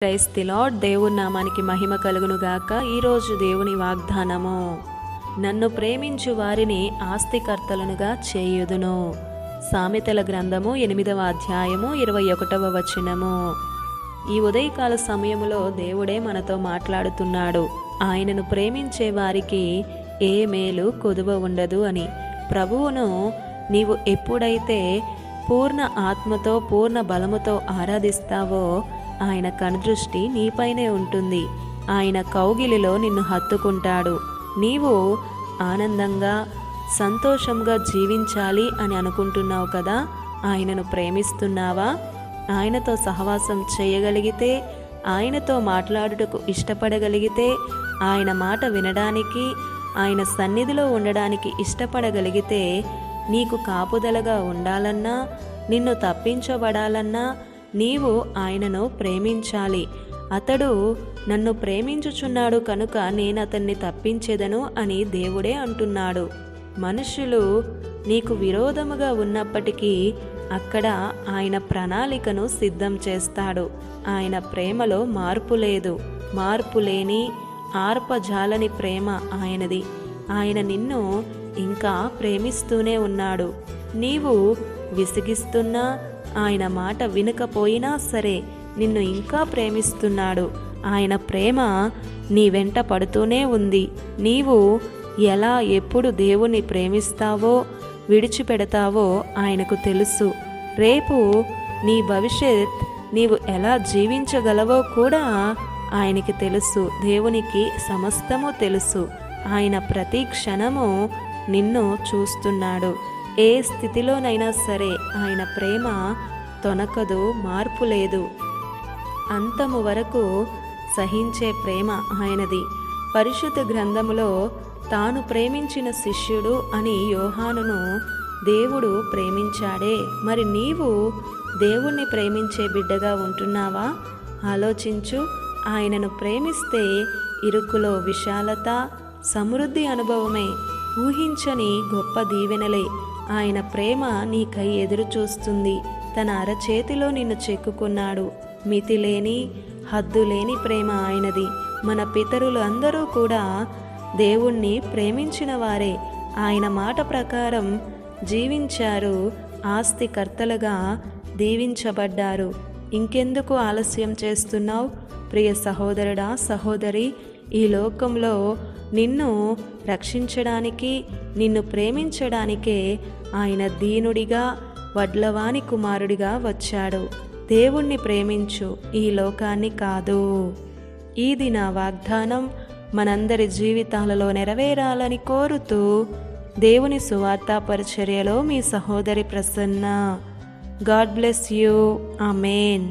Praise the lord. దేవుని నామానికి మహిమ కలుగునుగాక. ఈరోజు దేవుని వాగ్దానము, నన్ను ప్రేమించు వారిని ఆస్తికర్తలనుగా చేయుదును. సామెతల గ్రంథము 8వ అధ్యాయము 21వ వచనము. ఈ ఉదయకాల సమయములో దేవుడే మనతో మాట్లాడుతున్నాడు. ఆయనను ప్రేమించే వారికి ఏ మేలు కొదువ ఉండదు అని. ప్రభువును నీవు ఎప్పుడైతే పూర్ణ ఆత్మతో పూర్ణ బలముతో ఆరాధిస్తావో ఆయన కనుదృష్టి నీపైనే ఉంటుంది. ఆయన కౌగిలిలో నిన్ను హత్తుకుంటాడు. నీవు ఆనందంగా సంతోషంగా జీవించాలి అని అనుకుంటున్నావు కదా. ఆయనను ప్రేమిస్తున్నావా? ఆయనతో సహవాసం చేయగలిగితే, ఆయనతో మాట్లాడుటకు ఇష్టపడగలిగితే, ఆయన మాట వినడానికి, ఆయన సన్నిధిలో ఉండడానికి ఇష్టపడగలిగితే, నీకు కాపుదలగా ఉండాలన్నా, నిన్ను తప్పించబడాలన్నా నీవు ఆయనను ప్రేమించాలి. అతడు నన్ను ప్రేమించుచున్నాడు కనుక నేను అతన్ని తప్పించేదను అని దేవుడే అంటున్నాడు. మనుషులు నీకు విరోధముగా ఉన్నప్పటికీ అక్కడ ఆయన ప్రణాళికను సిద్ధం చేస్తాడు. ఆయన ప్రేమలో మార్పు లేదు. మార్పు లేని ఆర్పజాలని ప్రేమ ఆయనది. ఆయన నిన్ను ఇంకా ప్రేమిస్తూనే ఉన్నాడు. నీవు విసిగిస్తున్నా, ఆయన మాట వినకపోయినా సరే నిన్ను ఇంకా ప్రేమిస్తున్నాడు. ఆయన ప్రేమ నీ వెంట పడుతూనే ఉంది. నీవు ఎలా ఎప్పుడు దేవుని ప్రేమిస్తావో విడిచిపెడతావో ఆయనకు తెలుసు. రేపు నీ భవిష్యత్ నీవు ఎలా జీవించగలవో కూడా ఆయనకి తెలుసు. దేవునికి సమస్తము తెలుసు. ఆయన ప్రతి క్షణము నిన్ను చూస్తున్నాడు. ఏ స్థితిలోనైనా సరే ఆయన ప్రేమ తొనకదు, మార్పు లేదు. అంతము వరకు సహించే ప్రేమ ఆయనది. పరిశుద్ధ గ్రంథములో తాను ప్రేమించిన శిష్యుడు అని యోహానును దేవుడు ప్రేమించాడే. మరి నీవు దేవుణ్ణి ప్రేమించే బిడ్డగా ఉంటున్నావా? ఆలోచించు. ఆయనను ప్రేమిస్తే ఇరుకులో విశాలత, సమృద్ధి అనుభవమే. ఊహించని గొప్ప దీవెనలే. ఆయన ప్రేమ నీకై ఎదురు చూస్తుంది. తన అరచేతిలో నిన్ను చెక్కుకున్నాడు. మితిలేని హద్దులేని ప్రేమ ఆయనది. మన పితరులు అందరూ కూడా దేవుణ్ణి ప్రేమించిన వారే. ఆయన మాట ప్రకారం జీవించారు. ఆస్తికర్తలుగా దీవించబడ్డారు. ఇంకెందుకు ఆలస్యం చేస్తున్నావు? ప్రియ సహోదరుడా, సహోదరి, ఈ లోకంలో నిన్ను రక్షించడానికి, నిన్ను ప్రేమించడానికే ఆయన దీనుడిగా, వడ్లవాని కుమారుడిగా వచ్చాడు. దేవుణ్ణి ప్రేమించు, ఈ లోకాన్ని కాదు. ఇది నా వాగ్దానం మనందరి జీవితాలలో నెరవేరాలని కోరుతూ దేవుని సువార్త పరిచర్యలో మీ సహోదరి Prasanna. God bless you. Amen.